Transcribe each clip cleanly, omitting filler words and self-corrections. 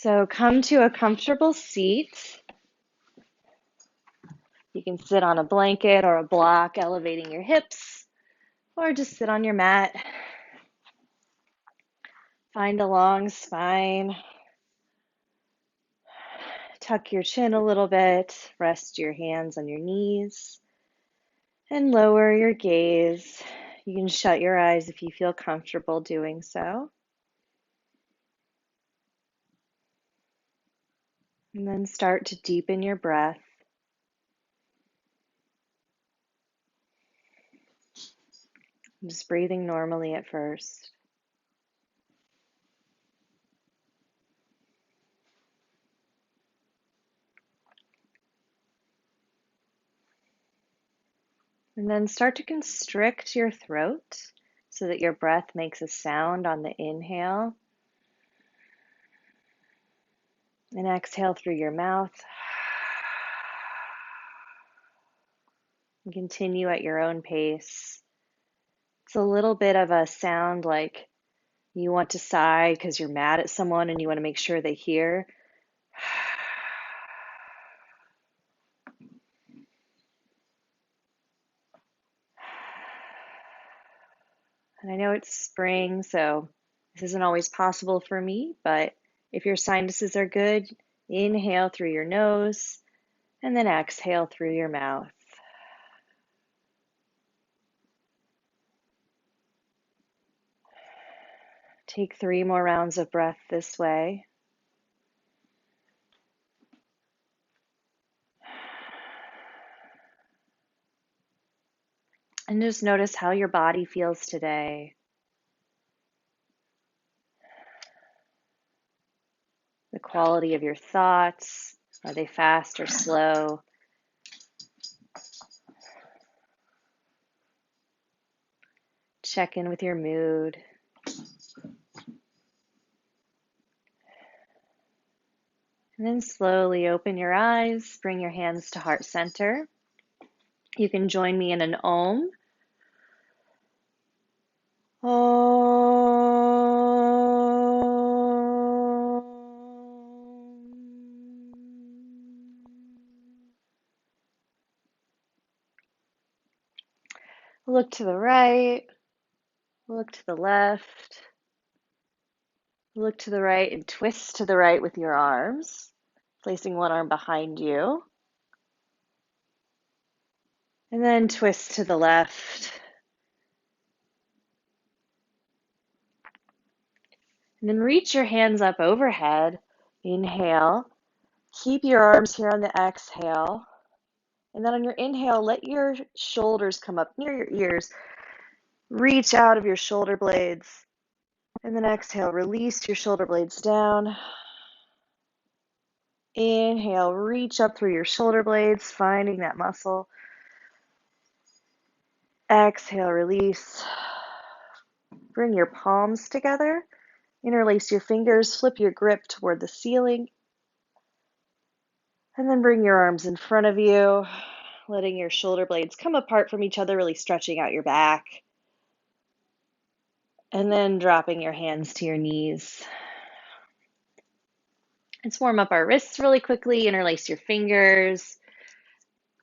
So come to a comfortable seat. You can sit on a blanket or a block, elevating your hips, or just sit on your mat. Find a long spine. Tuck your chin a little bit. Rest your hands on your knees and lower your gaze. You can shut your eyes if you feel comfortable doing so. And then start to deepen your breath. Just breathing normally at first. And then start to constrict your throat so that your breath makes a sound on the inhale. And exhale through your mouth. And continue at your own pace. It's a little bit of a sound like you want to sigh because you're mad at someone and you want to make sure they hear. And I know it's spring, so this isn't always possible for me, but if your sinuses are good, inhale through your nose and then exhale through your mouth. Take 3 more rounds of breath this way. And just notice how your body feels today. The quality of your thoughts. Are they fast or slow? Check in with your mood. And then slowly open your eyes, bring your hands to heart center. You can join me in an Om. Look to the right, look to the left, look to the right and twist to the right with your arms, placing one arm behind you. And then twist to the left. And then reach your hands up overhead. Inhale. Keep your arms here on the exhale. And then on your inhale, let your shoulders come up near your ears. Reach out of your shoulder blades. And then exhale, release your shoulder blades down. Inhale, reach up through your shoulder blades, finding that muscle. Exhale, release. Bring your palms together. Interlace your fingers, flip your grip toward the ceiling. And then bring your arms in front of you, letting your shoulder blades come apart from each other, really stretching out your back. And then dropping your hands to your knees. Let's warm up our wrists really quickly. Interlace your fingers.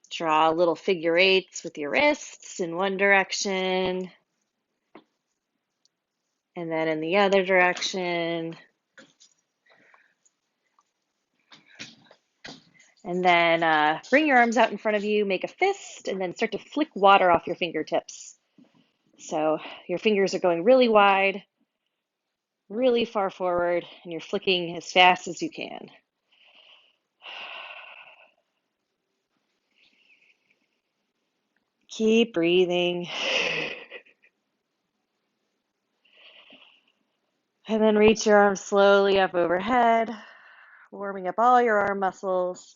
Draw little figure eights with your wrists in one direction. And then in the other direction. And then bring your arms out in front of you, make a fist, and then start to flick water off your fingertips. So your fingers are going really wide, really far forward, and you're flicking as fast as you can. Keep breathing. And then reach your arms slowly up overhead, warming up all your arm muscles.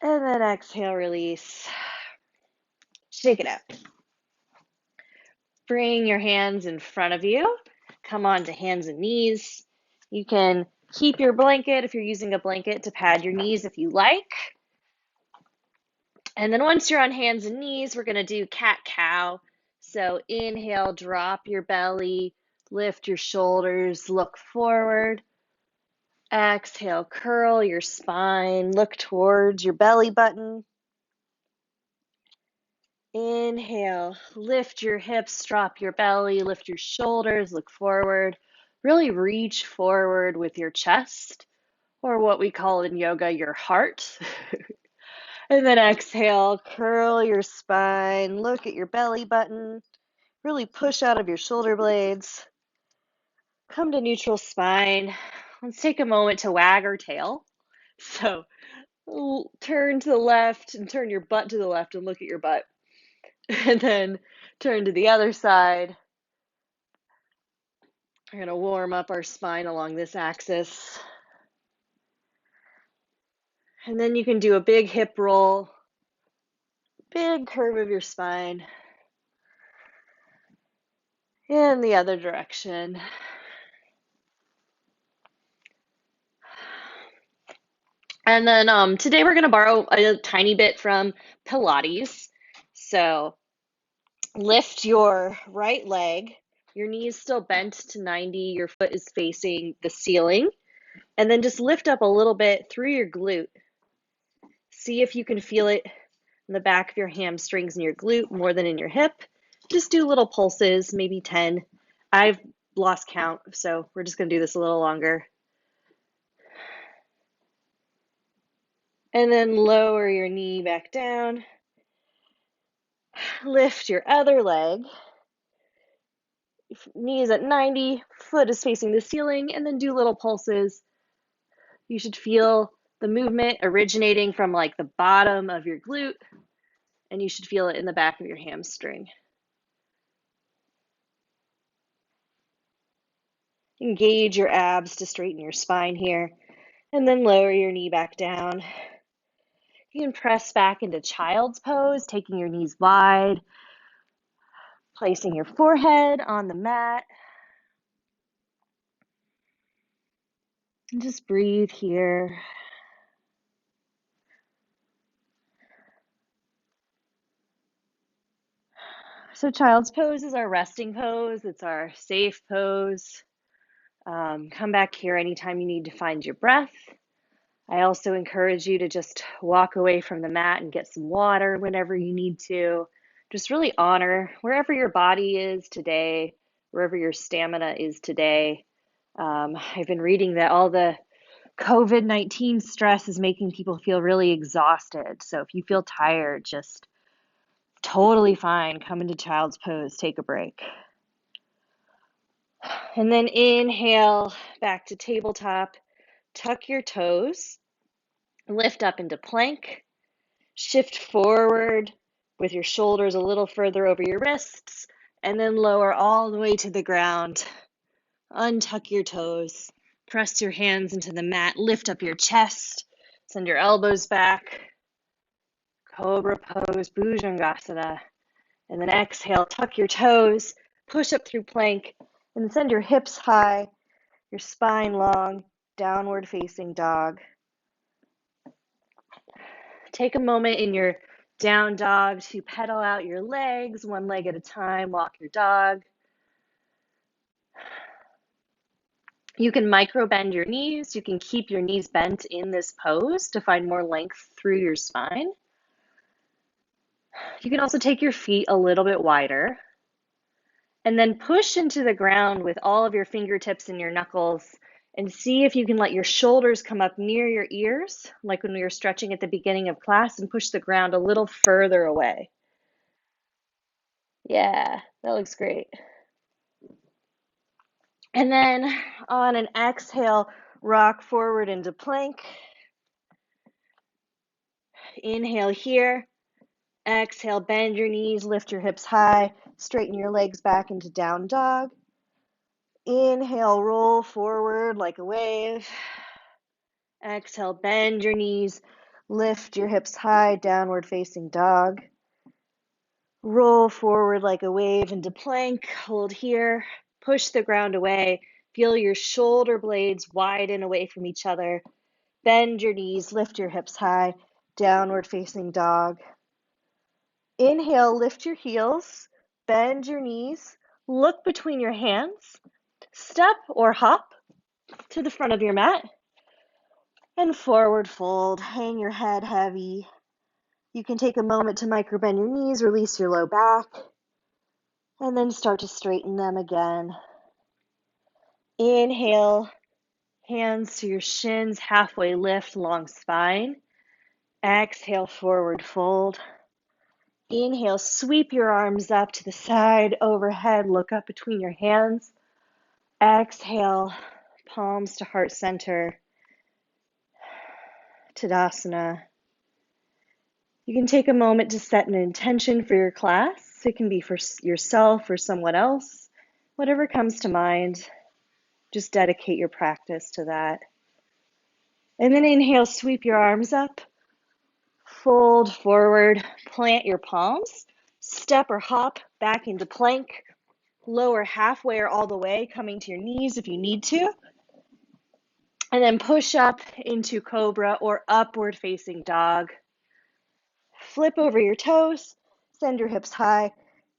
And then exhale, release. Shake it out. Bring your hands in front of you. Come on to hands and knees. You can keep your blanket if you're using a blanket to pad your knees if you like. And then once you're on hands and knees, we're going to do cat-cow. So inhale, drop your belly, Lift your shoulders, look forward. Exhale, curl your spine, look towards your belly button. Inhale, lift your hips, drop your belly, lift your shoulders, look forward. Really reach forward with your chest, or what we call in yoga, your heart. And then exhale, curl your spine, look at your belly button. Really push out of your shoulder blades. Come to neutral spine. Let's take a moment to wag our tail. So turn to the left and turn your butt to the left and look at your butt. And then turn to the other side. We're going to warm up our spine along this axis. And then you can do a big hip roll, big curve of your spine in the other direction. And then today we're going to borrow a tiny bit from Pilates. So lift your right leg, your knee is still bent to 90, your foot is facing the ceiling, and then just lift up a little bit through your glute. See if you can feel it in the back of your hamstrings and your glute more than in your hip. Just do little pulses, maybe 10. I've lost count, so we're just going to do this a little longer. And then lower your knee back down. Lift your other leg. Knee is at 90, foot is facing the ceiling, and then do little pulses. You should feel the movement originating from like the bottom of your glute, and you should feel it in the back of your hamstring. Engage your abs to straighten your spine here, and then lower your knee back down. You can press back into child's pose, taking your knees wide, placing your forehead on the mat. And just breathe here. So child's pose is our resting pose. It's our safe pose. Come back here anytime you need to find your breath. I also encourage you to just walk away from the mat and get some water whenever you need to. Just really honor wherever your body is today, wherever your stamina is today. I've been reading that all the COVID-19 stress is making people feel really exhausted. So if you feel tired, just totally fine. Come into child's pose, take a break. And then inhale back to tabletop. Tuck your toes. Lift up into plank. Shift forward with your shoulders a little further over your wrists, and then lower all the way to the ground. Untuck your toes. Press your hands into the mat. Lift up your chest. Send your elbows back. Cobra pose, Bhujangasana. And then exhale, tuck your toes, push up through plank, and send your hips high, your spine long, downward facing dog. Take a moment in your down dog to pedal out your legs, one leg at a time, walk your dog. You can micro bend your knees. You can keep your knees bent in this pose to find more length through your spine. You can also take your feet a little bit wider and then push into the ground with all of your fingertips and your knuckles and see if you can let your shoulders come up near your ears, like when we were stretching at the beginning of class, and push the ground a little further away. Yeah, that looks great. And then on an exhale, rock forward into plank. Inhale here. Exhale, bend your knees, lift your hips high, straighten your legs back into down dog. Inhale, roll forward like a wave. Exhale, bend your knees, lift your hips high, downward facing dog. Roll forward like a wave into plank, hold here, push the ground away, feel your shoulder blades widen away from each other. Bend your knees, lift your hips high, downward facing dog. Inhale, lift your heels, bend your knees, look between your hands, Step or hop to the front of your mat and forward fold. Hang your head heavy. You can take a moment to micro-bend your knees, release your low back, and then start to straighten them again. Inhale, hands to your shins, halfway lift, long spine. Exhale, forward fold. Inhale, sweep your arms up to the side, overhead, look up between your hands. Exhale, palms to heart center, Tadasana. You can take a moment to set an intention for your class. It can be for yourself or someone else, whatever comes to mind. Just dedicate your practice to that. And then inhale, sweep your arms up, fold forward, plant your palms, step or hop back into plank, lower halfway or all the way, coming to your knees if you need to. And then push up into cobra or upward facing dog. Flip over your toes, send your hips high,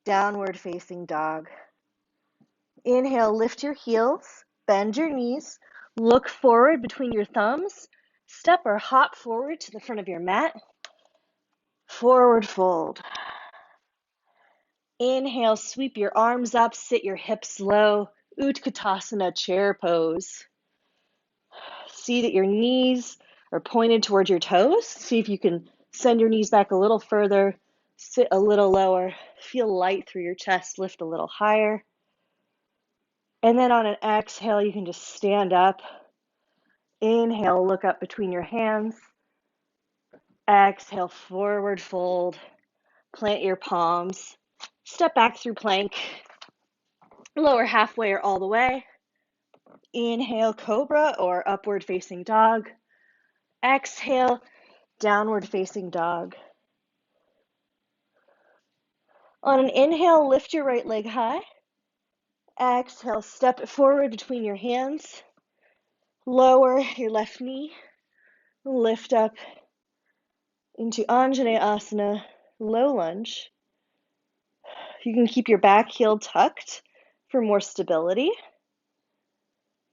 downward facing dog. Inhale, lift your heels, bend your knees, look forward between your thumbs, step or hop forward to the front of your mat, forward fold. Inhale, sweep your arms up, sit your hips low, Utkatasana chair pose. See that your knees are pointed towards your toes. See if you can send your knees back a little further, sit a little lower, feel light through your chest, lift a little higher. And then on an exhale, you can just stand up. Inhale, look up between your hands. Exhale, forward fold. Plant your palms. Step back through plank. Lower halfway or all the way. Inhale, cobra or upward facing dog. Exhale, downward facing dog. On an inhale, lift your right leg high. Exhale, step it forward between your hands. Lower your left knee. Lift up into Anjaneyasana, low lunge. You can keep your back heel tucked for more stability.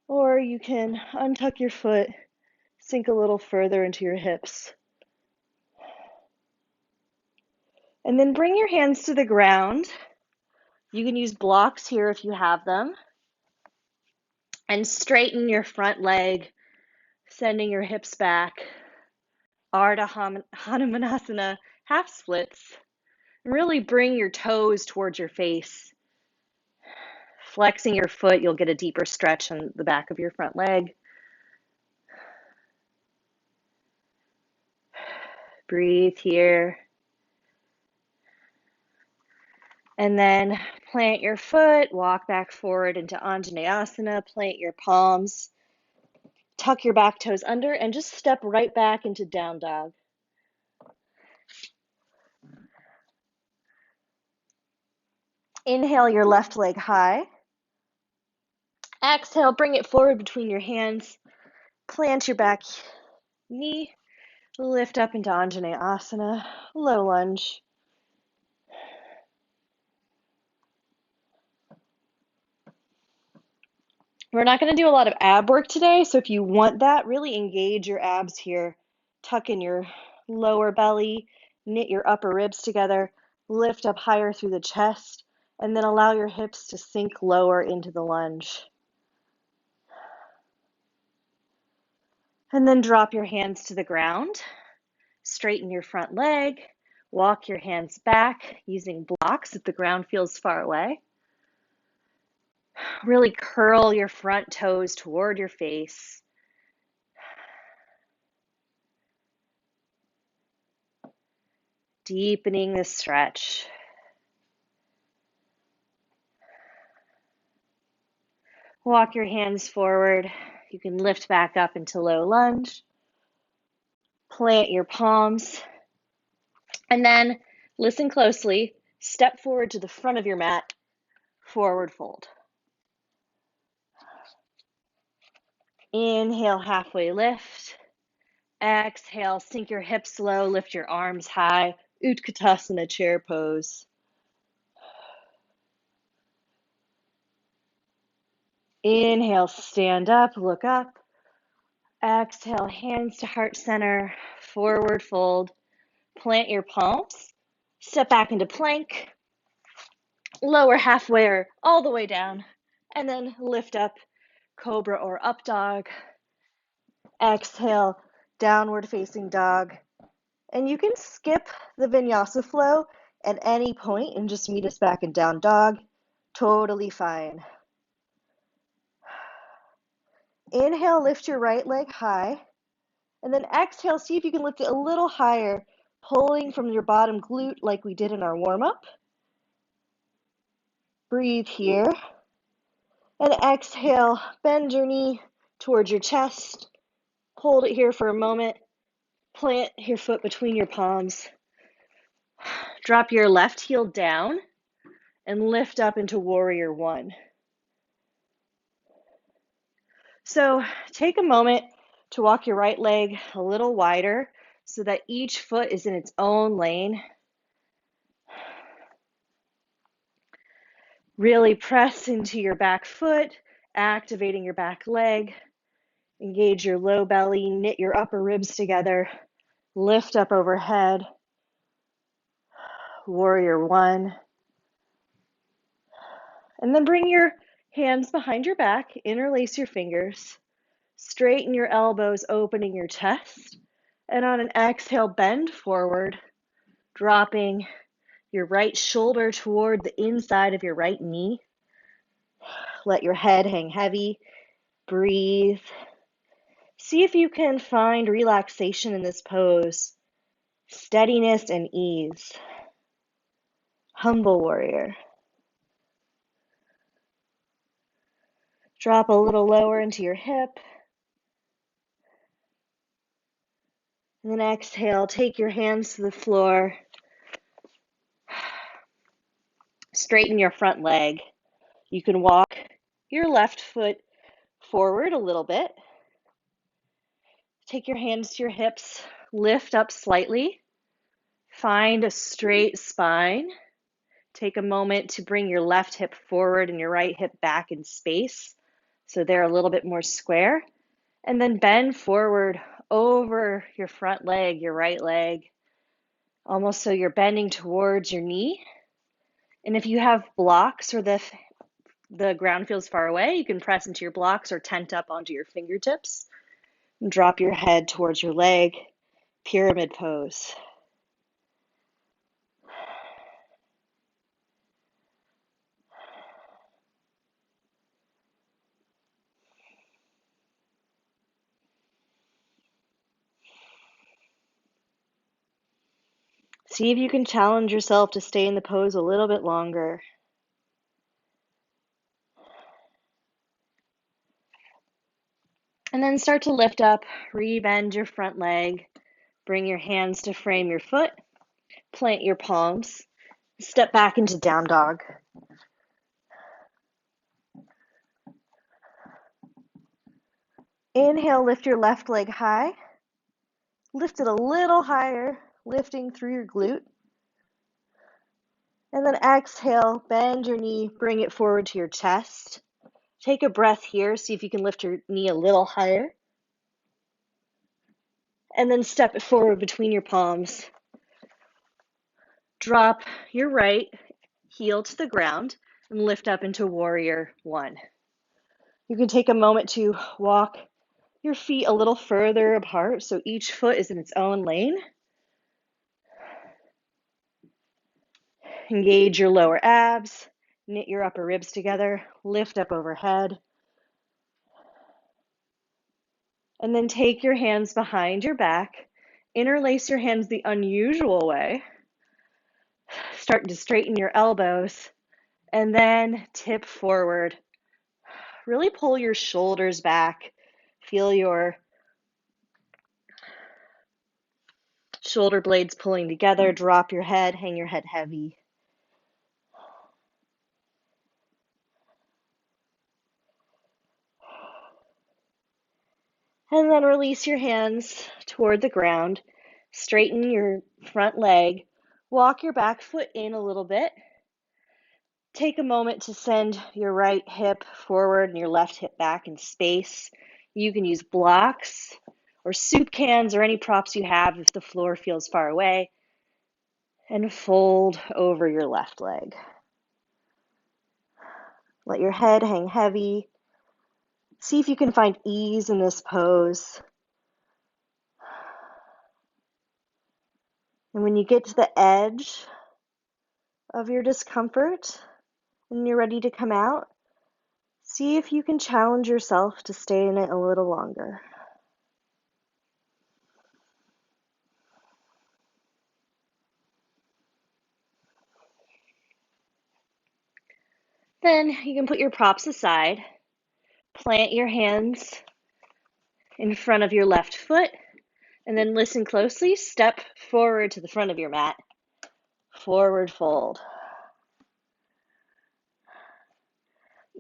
Or you can untuck your foot, sink a little further into your hips. And then bring your hands to the ground. You can use blocks here if you have them. And straighten your front leg, sending your hips back. Ardha Hanumanasana, half splits. Really bring your toes towards your face. Flexing your foot, you'll get a deeper stretch on the back of your front leg. Breathe here. And then plant your foot, walk back forward into Anjaneyasana, plant your palms, tuck your back toes under, and just step right back into down dog. Inhale your left leg high. Exhale, bring it forward between your hands. Plant your back knee. Lift up into Anjaneyasana, low lunge. We're not going to do a lot of ab work today, so if you want that, really engage your abs here. Tuck in your lower belly, knit your upper ribs together, lift up higher through the chest, and then allow your hips to sink lower into the lunge. And then drop your hands to the ground. Straighten your front leg. Walk your hands back using blocks if the ground feels far away. Really curl your front toes toward your face. Deepening the stretch. Walk your hands forward. You can lift back up into low lunge. Plant your palms. And then listen closely. Step forward to the front of your mat. Forward fold. Inhale, halfway lift. Exhale, sink your hips low, lift your arms high. Utkatasana chair pose. Inhale, stand up, look up. Exhale, hands to heart center, forward fold. Plant your palms. Step back into plank. Lower halfway or all the way down. And then lift up, cobra or up dog. Exhale, downward facing dog. And you can skip the vinyasa flow at any point and just meet us back in down dog. Totally fine. Inhale, lift your right leg high. And then exhale, see if you can lift it a little higher, pulling from your bottom glute like we did in our warm-up. Breathe here. And exhale, bend your knee towards your chest. Hold it here for a moment. Plant your foot between your palms. Drop your left heel down and lift up into warrior one. So take a moment to walk your right leg a little wider so that each foot is in its own lane. Really press into your back foot, activating your back leg. Engage your low belly, knit your upper ribs together. Lift up overhead. Warrior one. And then bring your hands behind your back, interlace your fingers, straighten your elbows, opening your chest. And on an exhale, bend forward, dropping your right shoulder toward the inside of your right knee. Let your head hang heavy. Breathe. See if you can find relaxation in this pose, steadiness and ease. Humble warrior. Drop a little lower into your hip. And then exhale, take your hands to the floor. Straighten your front leg. You can walk your left foot forward a little bit. Take your hands to your hips, lift up slightly. Find a straight spine. Take a moment to bring your left hip forward and your right hip back in space so they're a little bit more square. And then bend forward over your front leg, your right leg, almost so you're bending towards your knee. And if you have blocks or the ground feels far away, you can press into your blocks or tent up onto your fingertips. And drop your head towards your leg, pyramid pose. See if you can challenge yourself to stay in the pose a little bit longer. And then start to lift up, re-bend your front leg, bring your hands to frame your foot, plant your palms, step back into down dog. Inhale, lift your left leg high, lift it a little higher, lifting through your glute. And then exhale, bend your knee, bring it forward to your chest. Take a breath here, see if you can lift your knee a little higher. And then step it forward between your palms. Drop your right heel to the ground and lift up into warrior one. You can take a moment to walk your feet a little further apart so each foot is in its own lane. Engage your lower abs, knit your upper ribs together, lift up overhead. And then take your hands behind your back, interlace your hands the unusual way, start to straighten your elbows, and then tip forward. Really pull your shoulders back, feel your shoulder blades pulling together, drop your head, hang your head heavy. And then release your hands toward the ground. Straighten your front leg. Walk your back foot in a little bit. Take a moment to send your right hip forward and your left hip back in space. You can use blocks or soup cans or any props you have if the floor feels far away. And fold over your left leg. Let your head hang heavy. See if you can find ease in this pose. And when you get to the edge of your discomfort and you're ready to come out, see if you can challenge yourself to stay in it a little longer. Then you can put your props aside, plant your hands in front of your left foot, and then listen closely. Step forward to the front of your mat. Forward fold.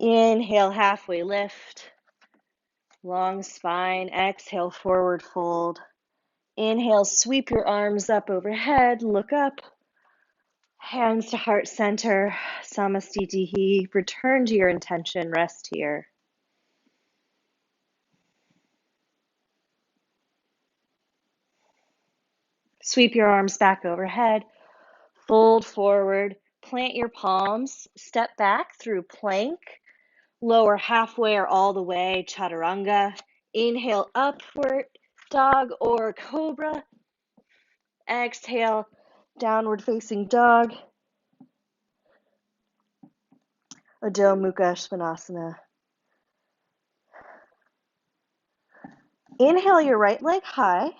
Inhale, halfway lift. Long spine. Exhale, forward fold. Inhale, sweep your arms up overhead. Look up. Hands to heart center. Samastitihi. Return to your intention. Rest here. Sweep your arms back overhead. Fold forward. Plant your palms. Step back through plank. Lower halfway or all the way, chaturanga. Inhale, upward dog or cobra. Exhale, downward facing dog. Adho Mukha Svanasana. Inhale your right leg high.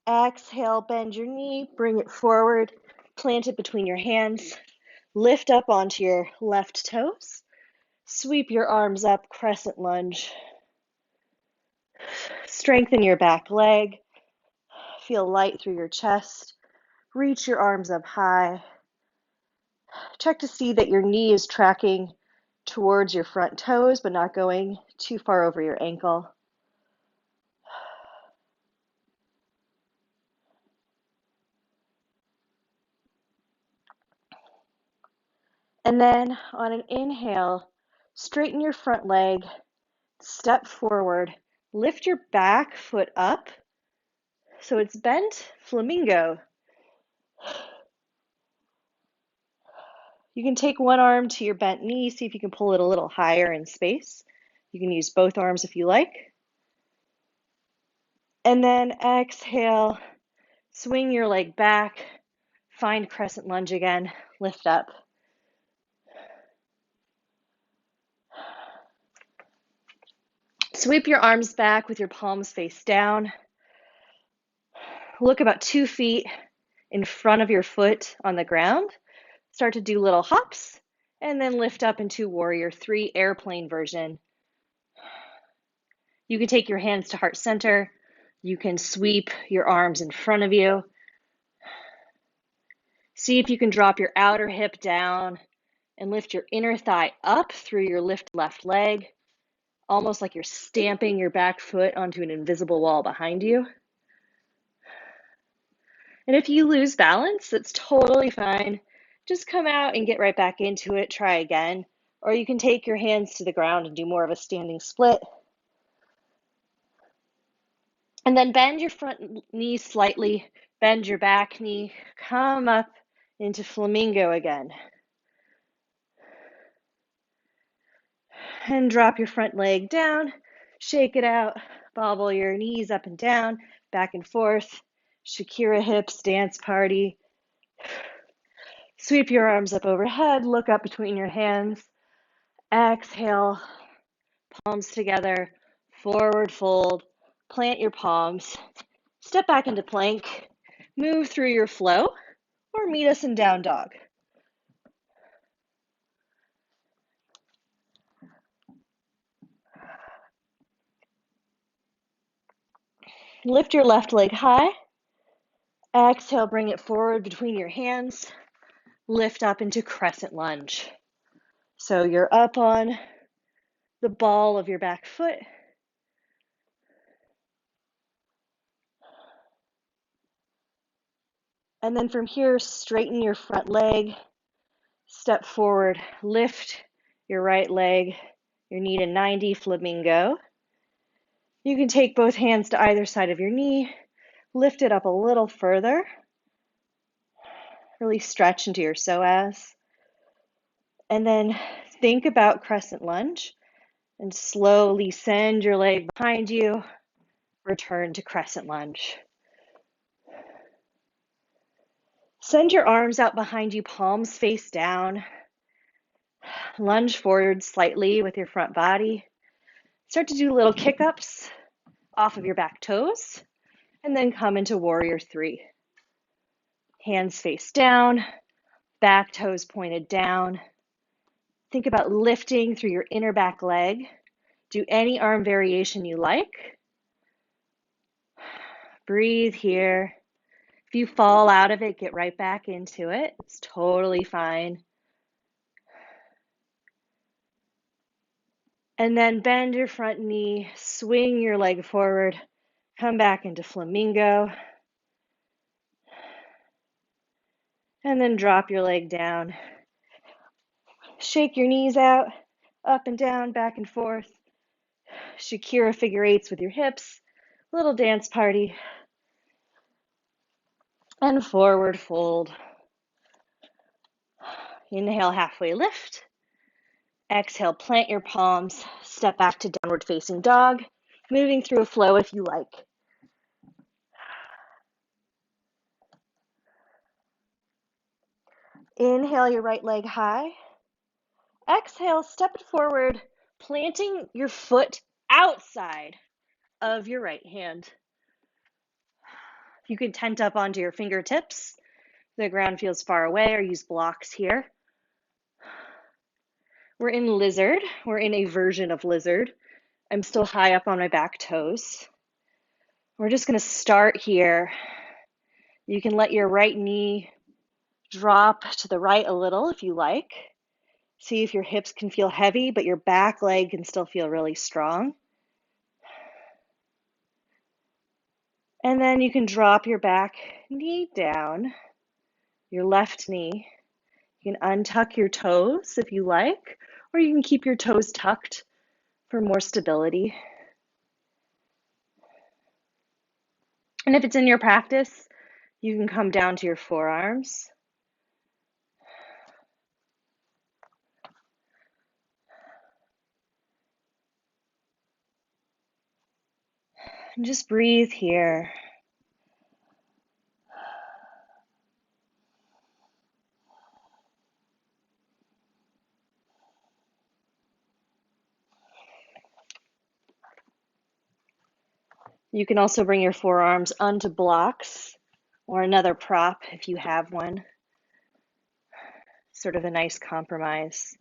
Exhale, bend your knee, bring it forward, plant it between your hands. Lift up onto your left toes. Sweep your arms up, crescent lunge. Strengthen your back leg. Feel light through your chest. Reach your arms up high. Check to see that your knee is tracking towards your front toes, but not going too far over your ankle. And then on an inhale, straighten your front leg, step forward, lift your back foot up so it's bent, flamingo. You can take one arm to your bent knee, see if you can pull it a little higher in space. You can use both arms if you like. And then exhale, swing your leg back, find crescent lunge again, lift up. Sweep your arms back with your palms face down. Look about 2 feet in front of your foot on the ground. Start to do little hops and then lift up into Warrior 3 airplane version. You can take your hands to heart center. You can sweep your arms in front of you. See if you can drop your outer hip down and lift your inner thigh up through your left leg, almost like you're stamping your back foot onto an invisible wall behind you. And if you lose balance, that's totally fine. Just come out and get right back into it. Try again. Or you can take your hands to the ground and do more of a standing split. And then bend your front knee slightly. Bend your back knee. Come up into flamingo again. And drop your front leg down. Shake it out. Bobble your knees up and down, back and forth. Shakira hips, dance party. Sweep your arms up overhead, look up between your hands. Exhale, palms together, forward fold, plant your palms, step back into plank, move through your flow, or meet us in down dog. Lift your left leg high. Exhale, bring it forward between your hands. Lift up into crescent lunge. So you're up on the ball of your back foot. And then from here, straighten your front leg. Step forward, lift your right leg, your knee to 90, flamingo. You can take both hands to either side of your knee, lift it up a little further, really stretch into your psoas. And then think about crescent lunge and slowly send your leg behind you, return to crescent lunge. Send your arms out behind you, palms face down. Lunge forward slightly with your front body. Start to do little kick-ups off of your back toes, and then come into warrior three. Hands face down, back toes pointed down. Think about lifting through your inner back leg. Do any arm variation you like. Breathe here. If you fall out of it, get right back into it. It's totally fine. And then bend your front knee, swing your leg forward, come back into flamingo. And then drop your leg down. Shake your knees out, up and down, back and forth. Shakira figure eights with your hips. Little dance party. And forward fold. Inhale, halfway lift. Exhale, plant your palms. Step back to downward facing dog. Moving through a flow if you like. Inhale your right leg high. Exhale, step it forward, planting your foot outside of your right hand. You can tent up onto your fingertips. The ground feels far away, or use blocks here. We're in lizard. We're in a version of lizard. I'm still high up on my back toes. We're just going to start here. You can let your right knee drop to the right a little if you like. See if your hips can feel heavy, but your back leg can still feel really strong. And then you can drop your back knee down, your left knee. You can untuck your toes if you like, or you can keep your toes tucked for more stability. And if it's in your practice, you can come down to your forearms. And just breathe here. You can also bring your forearms onto blocks or another prop if you have one. Sort of a nice compromise.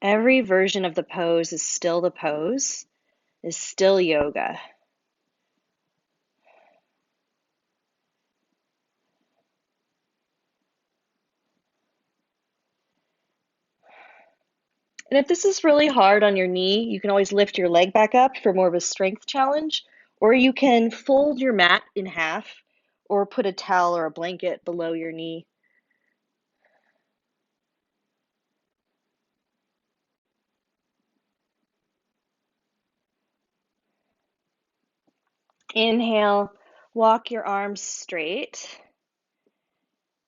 Every version of the pose is still the pose, is still yoga. And if this is really hard on your knee, you can always lift your leg back up for more of a strength challenge, or you can fold your mat in half or put a towel or a blanket below your knee. Inhale, walk your arms straight.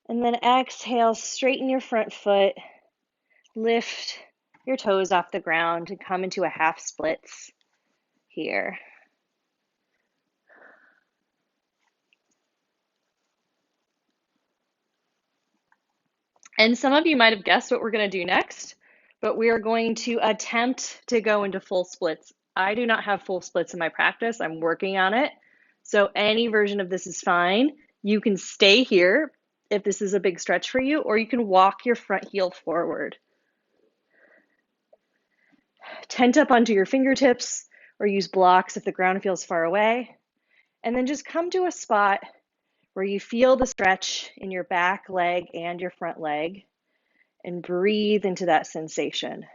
And then exhale, straighten your front foot, lift your toes off the ground and come into a half splits here. And some of you might have guessed what we're going to do next, but we are going to attempt to go into full splits. I do not have full splits in my practice. I'm working on it. So any version of this is fine. You can stay here if this is a big stretch for you, or you can walk your front heel forward. Tent up onto your fingertips or use blocks if the ground feels far away. And then just come to a spot where you feel the stretch in your back leg and your front leg, and breathe into that sensation.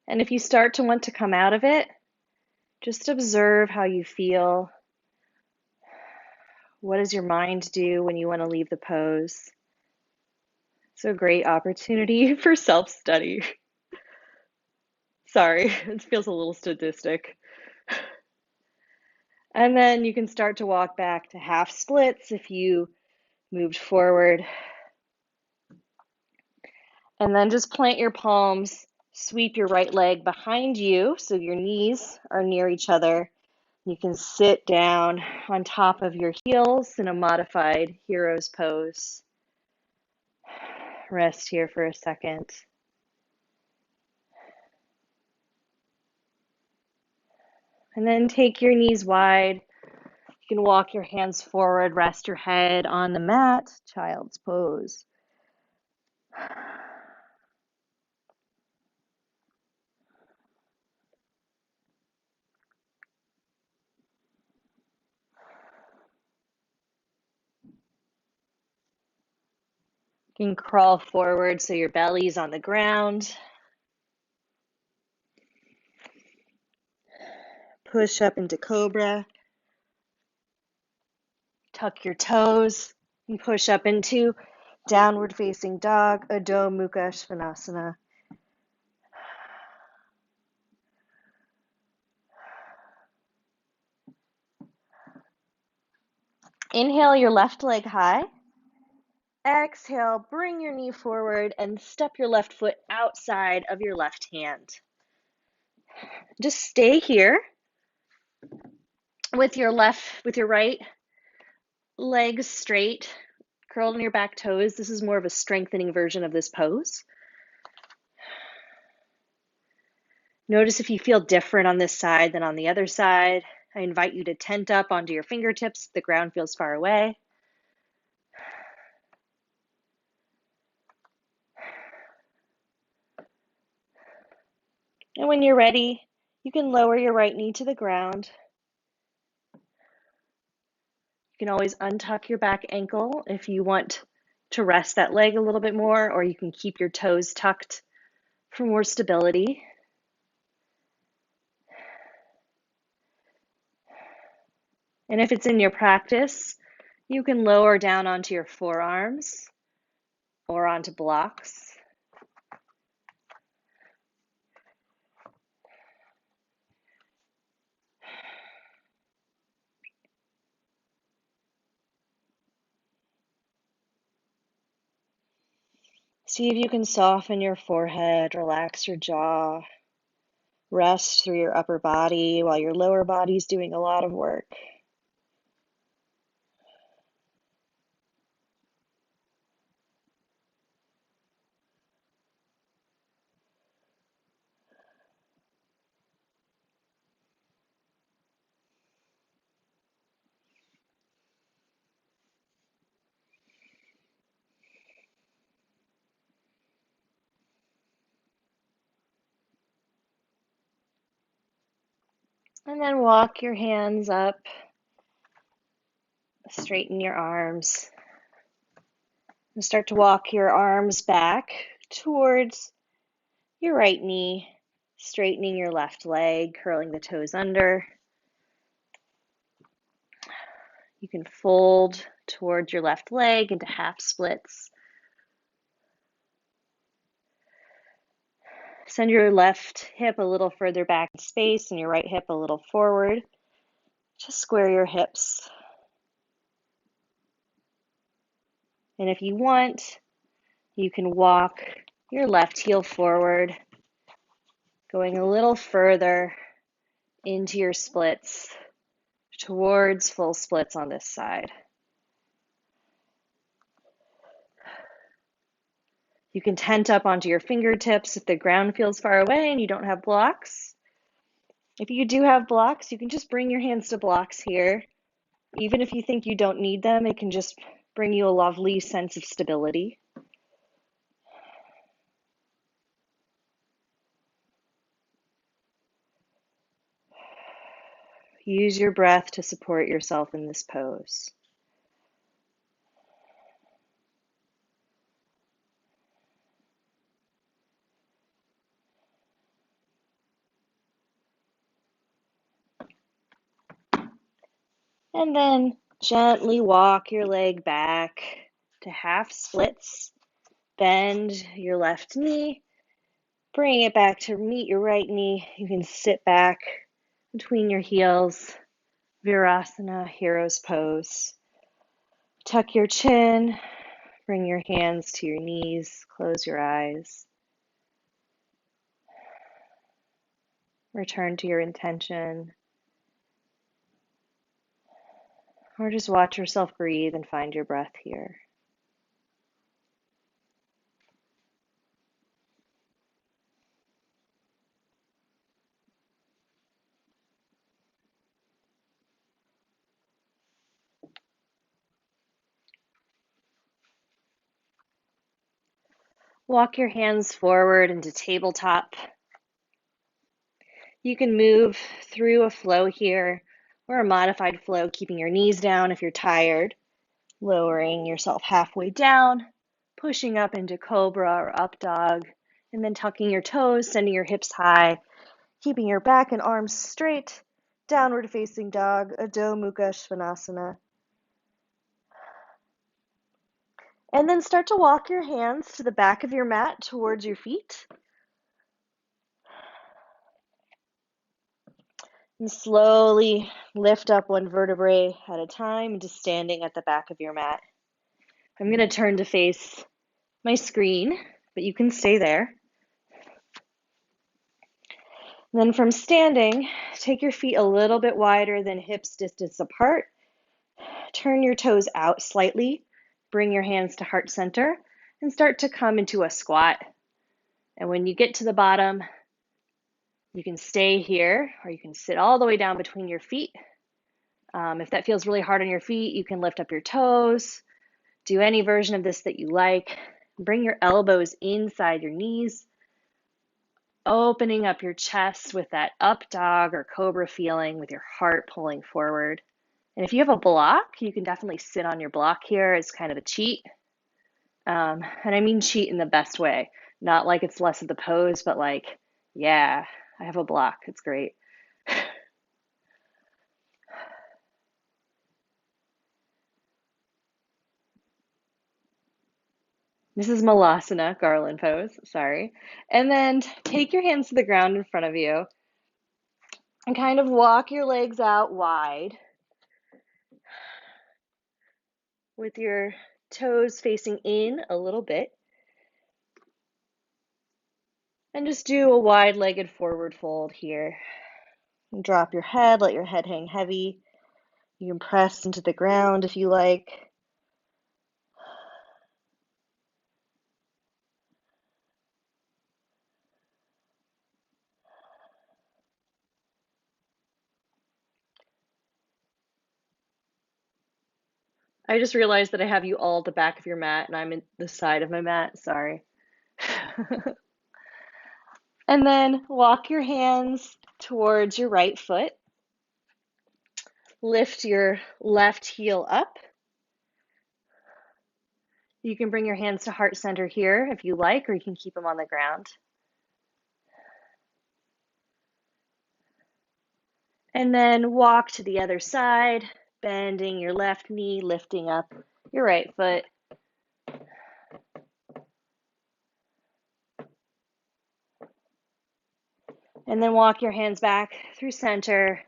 And if you start to want to come out of it, just observe how you feel. What does your mind do when you want to leave the pose? It's a great opportunity for self-study. Sorry, it feels a little sadistic. And then you can start to walk back to half splits if you moved forward. And then just plant your palms, sweep your right leg behind you so your knees are near each other. You can sit down on top of your heels in a modified hero's pose. Rest here for a second. And then take your knees wide. You can walk your hands forward, rest your head on the mat, child's pose. You can crawl forward so your belly's on the ground. Push up into cobra. Tuck your toes and push up into downward facing dog, Adho Mukha Svanasana. Inhale your left leg high. Exhale, bring your knee forward and step your left foot outside of your left hand. Just stay here with your right legs straight, curled in your back toes. This is more of a strengthening version of this pose. Notice if you feel different on this side than on the other side. I invite you to tent up onto your fingertips if the ground feels far away. And when you're ready, you can lower your right knee to the ground. You can always untuck your back ankle if you want to rest that leg a little bit more, or you can keep your toes tucked for more stability. And if it's in your practice, you can lower down onto your forearms or onto blocks. See if you can soften your forehead, relax your jaw, rest through your upper body while your lower body's doing a lot of work. And then walk your hands up, straighten your arms, and start to walk your arms back towards your right knee, straightening your left leg, curling the toes under. You can fold towards your left leg into half splits. Send your left hip a little further back in space and your right hip a little forward. Just square your hips. And if you want, you can walk your left heel forward, going a little further into your splits, towards full splits on this side. You can tent up onto your fingertips if the ground feels far away and you don't have blocks. If you do have blocks, you can just bring your hands to blocks here. Even if you think you don't need them, it can just bring you a lovely sense of stability. Use your breath to support yourself in this pose. And then gently walk your leg back to half splits. Bend your left knee. Bring it back to meet your right knee. You can sit back between your heels. Virasana, hero's pose. Tuck your chin. Bring your hands to your knees. Close your eyes. Return to your intention. Or just watch yourself breathe and find your breath here. Walk your hands forward into tabletop. You can move through a flow here or a modified flow, keeping your knees down if you're tired, lowering yourself halfway down, pushing up into cobra or up dog, and then tucking your toes, sending your hips high, keeping your back and arms straight, downward facing dog, Adho Mukha Svanasana. And then start to walk your hands to the back of your mat towards your feet. And slowly lift up one vertebrae at a time into standing at the back of your mat. I'm going to turn to face my screen, but you can stay there. And then from standing, take your feet a little bit wider than hips distance apart. Turn your toes out slightly. Bring your hands to heart center and start to come into a squat. And when you get to the bottom, you can stay here or you can sit all the way down between your feet. If that feels really hard on your feet, you can lift up your toes. Do any version of this that you like. Bring your elbows inside your knees, opening up your chest with that up dog or cobra feeling with your heart pulling forward. And if you have a block, you can definitely sit on your block here as kind of a cheat. And I mean cheat in the best way. Not like it's less of the pose, but like, yeah, I have a block. It's great. This is Malasana, garland pose, sorry. And then take your hands to the ground in front of you and kind of walk your legs out wide with your toes facing in a little bit. And just do a wide-legged forward fold here. And drop your head, let your head hang heavy. You can press into the ground if you like. I just realized that I have you all at the back of your mat and I'm in the side of my mat, sorry. And then walk your hands towards your right foot. Lift your left heel up. You can bring your hands to heart center here if you like, or you can keep them on the ground. And then walk to the other side, bending your left knee, lifting up your right foot. And then walk your hands back through center.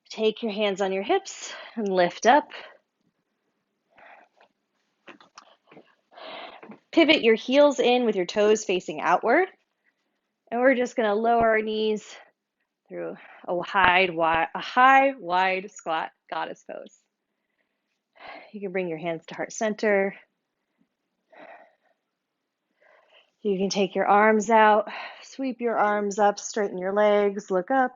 Take your hands on your hips and lift up. Pivot your heels in with your toes facing outward. And we're just going to lower our knees through a high, wide squat goddess pose. You can bring your hands to heart center. You can take your arms out, sweep your arms up, straighten your legs, look up.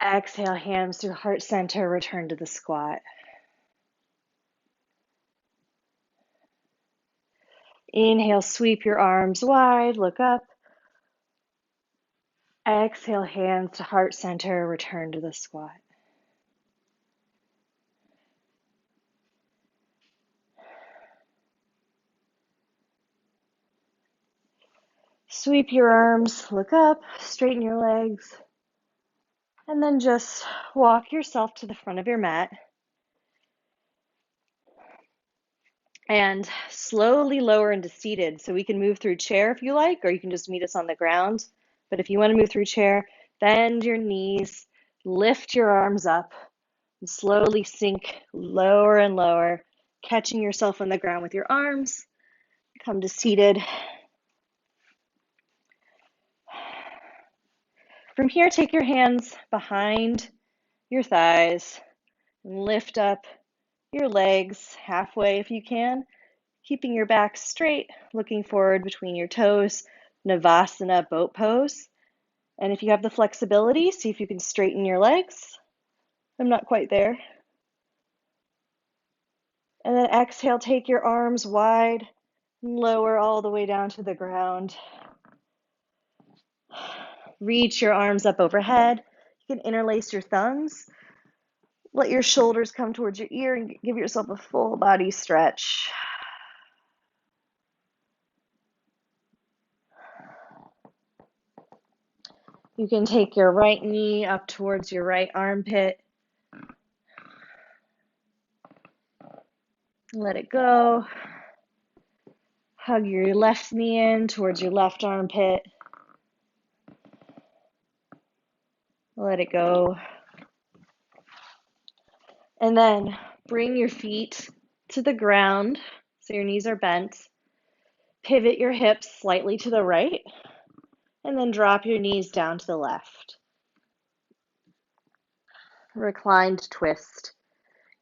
Exhale, hands through heart center, return to the squat. Inhale, sweep your arms wide, look up. Exhale, hands to heart center, return to the squat. Sweep your arms, look up, straighten your legs. And then just walk yourself to the front of your mat and slowly lower into seated. So we can move through chair if you like, or you can just meet us on the ground. But if you want to move through chair, bend your knees, lift your arms up, and slowly sink lower and lower, catching yourself on the ground with your arms. Come to seated. From here, take your hands behind your thighs and lift up your legs halfway if you can, keeping your back straight, looking forward between your toes, Navasana boat pose. And if you have the flexibility, see if you can straighten your legs. I'm not quite there. And then exhale, take your arms wide, lower all the way down to the ground. Reach your arms up overhead. You can interlace your thumbs. Let your shoulders come towards your ear and give yourself a full body stretch. You can take your right knee up towards your right armpit. Let it go. Hug your left knee in towards your left armpit. Let it go. And then bring your feet to the ground so your knees are bent. Pivot your hips slightly to the right, and then drop your knees down to the left. Reclined twist.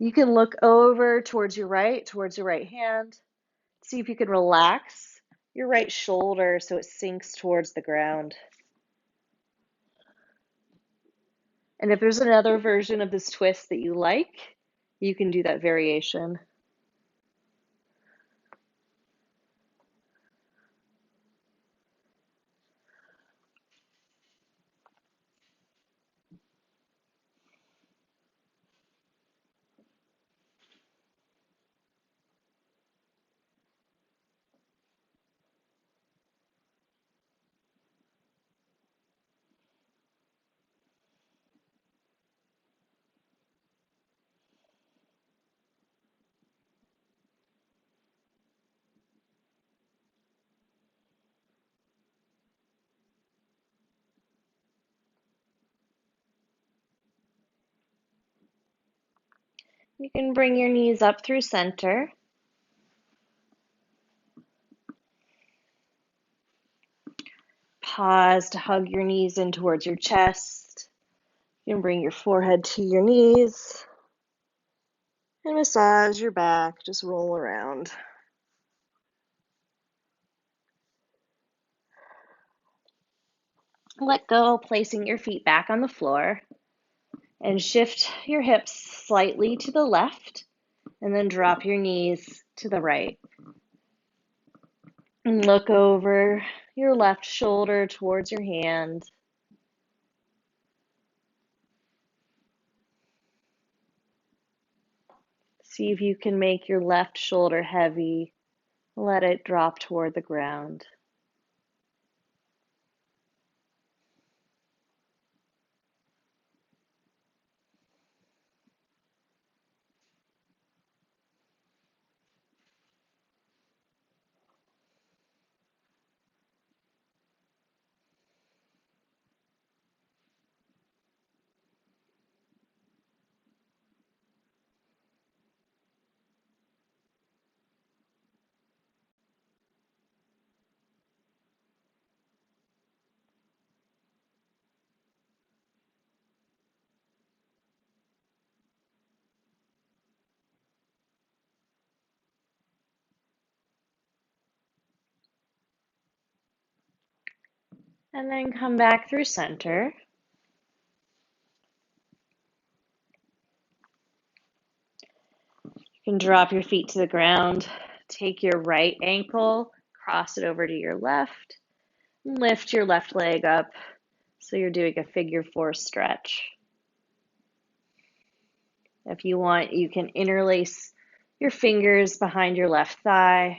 You can look over towards your right hand. See if you can relax your right shoulder so it sinks towards the ground. And if there's another version of this twist that you like, you can do that variation. You can bring your knees up through center. Pause to hug your knees in towards your chest. You can bring your forehead to your knees and massage your back. Just roll around. Let go, placing your feet back on the floor, and shift your hips slightly to the left, and then drop your knees to the right. And look over your left shoulder towards your hand. See if you can make your left shoulder heavy. Let it drop toward the ground. And then come back through center. You can drop your feet to the ground. Take your right ankle, cross it over to your left. Lift your left leg up so you're doing a figure four stretch. If you want, you can interlace your fingers behind your left thigh.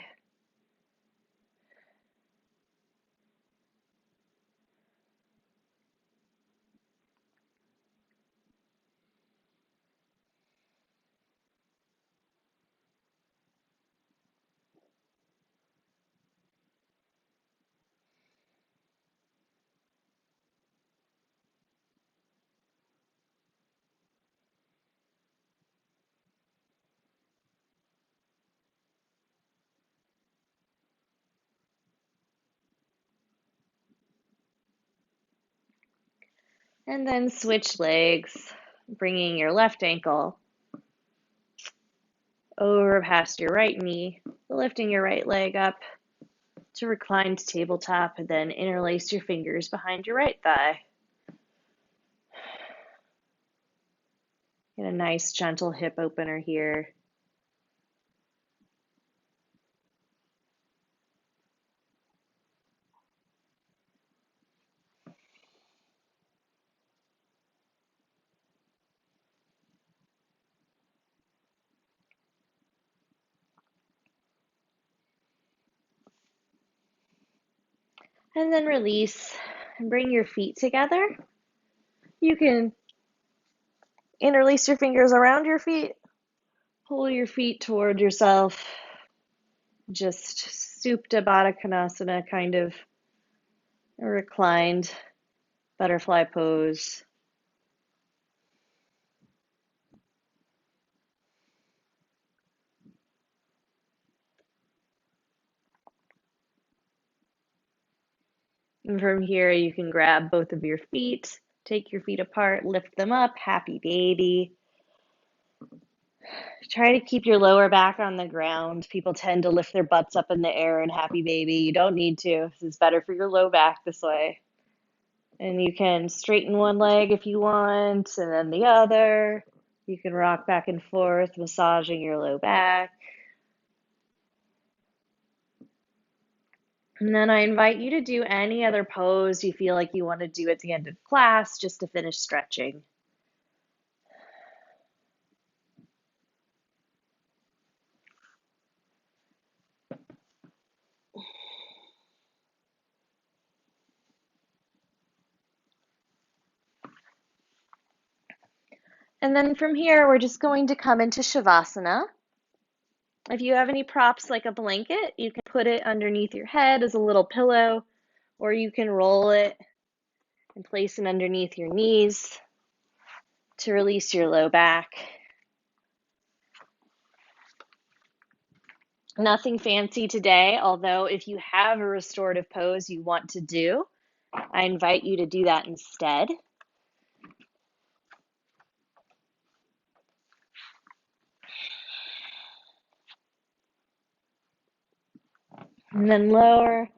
And then switch legs, bringing your left ankle over past your right knee, lifting your right leg up to reclined tabletop, and then interlace your fingers behind your right thigh. Get a nice gentle hip opener here. And then release and bring your feet together. You can interlace your fingers around your feet, pull your feet toward yourself, just Supta Baddha Konasana, kind of a reclined butterfly pose. And from here, you can grab both of your feet, take your feet apart, lift them up, happy baby. Try to keep your lower back on the ground. People tend to lift their butts up in the air in happy baby. You don't need to. This is better for your low back this way. And you can straighten one leg if you want, and then the other. You can rock back and forth, massaging your low back. And then I invite you to do any other pose you feel like you want to do at the end of class just to finish stretching. And then from here, we're just going to come into Shavasana. If you have any props like a blanket, you can put it underneath your head as a little pillow, or you can roll it and place it underneath your knees to release your low back. Nothing fancy today, although if you have a restorative pose you want to do, I invite you to do that instead. And then lower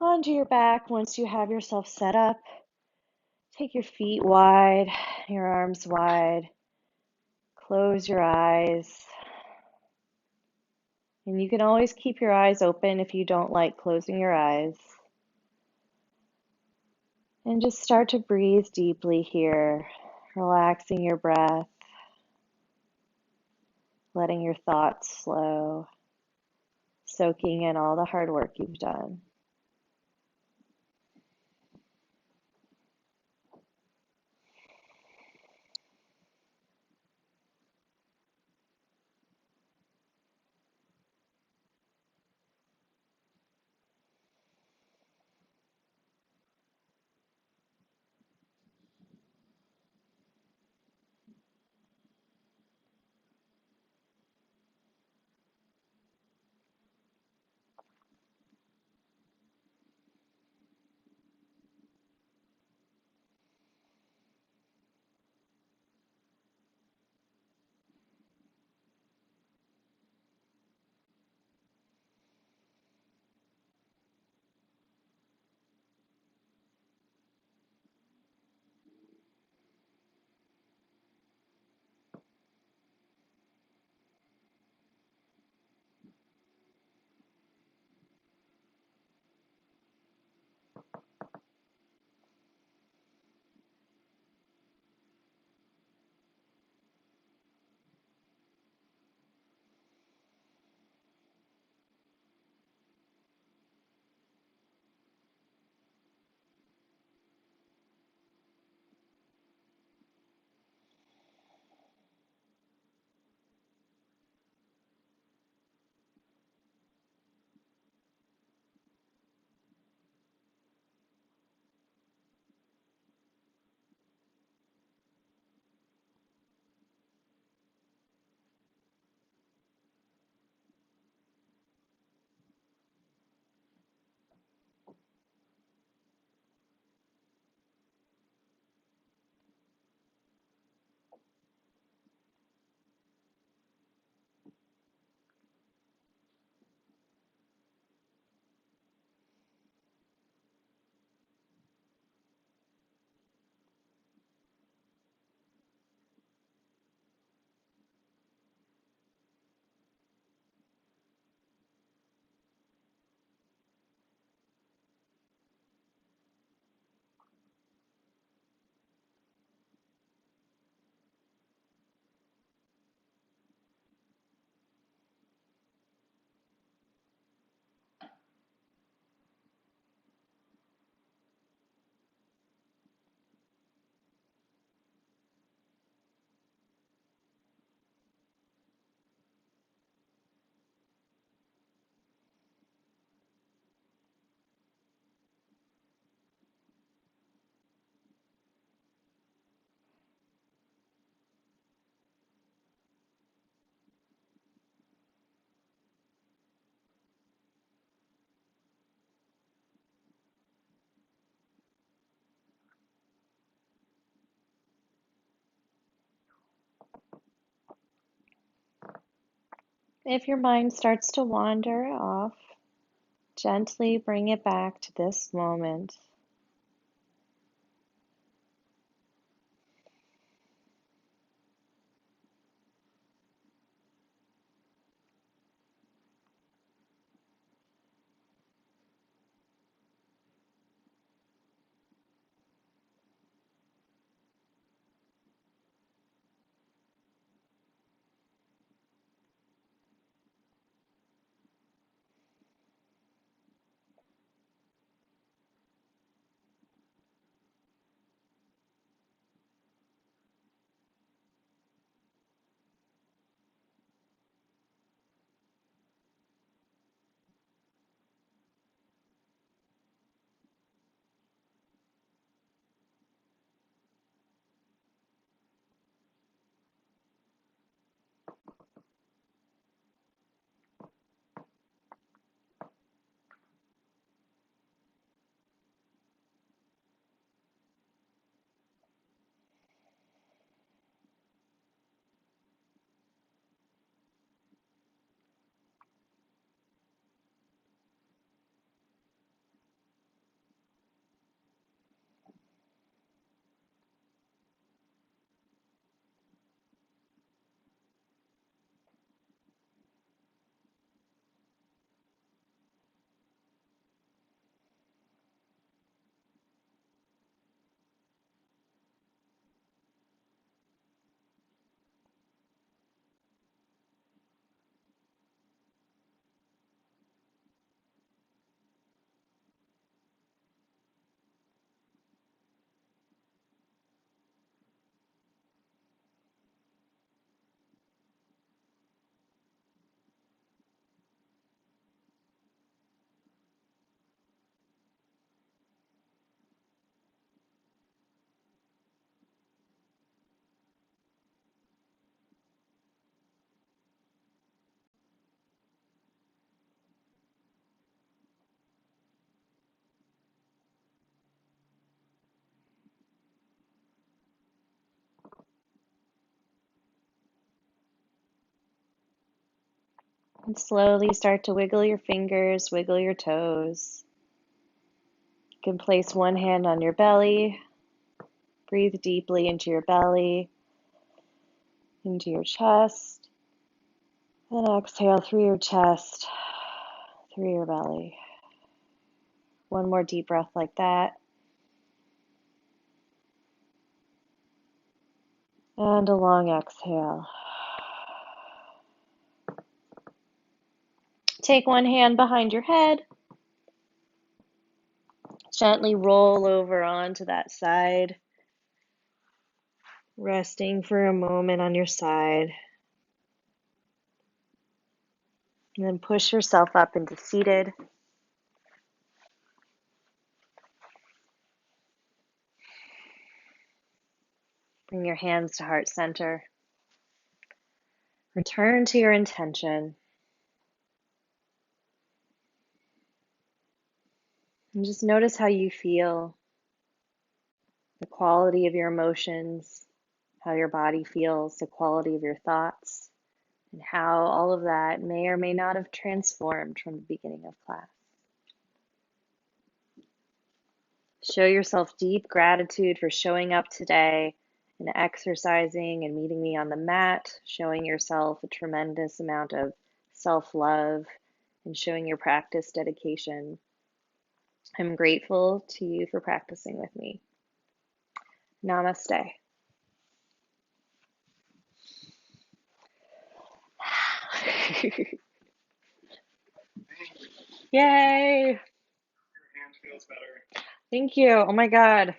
onto your back once you have yourself set up. Take your feet wide, your arms wide. Close your eyes. And you can always keep your eyes open if you don't like closing your eyes. And just start to breathe deeply here, relaxing your breath, letting your thoughts flow, soaking in all the hard work you've done. If your mind starts to wander off, gently bring it back to this moment. And slowly start to wiggle your fingers, wiggle your toes. You can place one hand on your belly, breathe deeply into your belly, into your chest, and exhale through your chest, through your belly. One more deep breath like that. And a long exhale. Take one hand behind your head. Gently roll over onto that side, resting for a moment on your side. And then push yourself up into seated. Bring your hands to heart center. Return to your intention. And just notice how you feel, the quality of your emotions, how your body feels, the quality of your thoughts, and how all of that may or may not have transformed from the beginning of class. Show yourself deep gratitude for showing up today and exercising and meeting me on the mat, showing yourself a tremendous amount of self-love and showing your practice dedication. I'm grateful to you for practicing with me. Namaste. Yay! Thank you. Oh my God.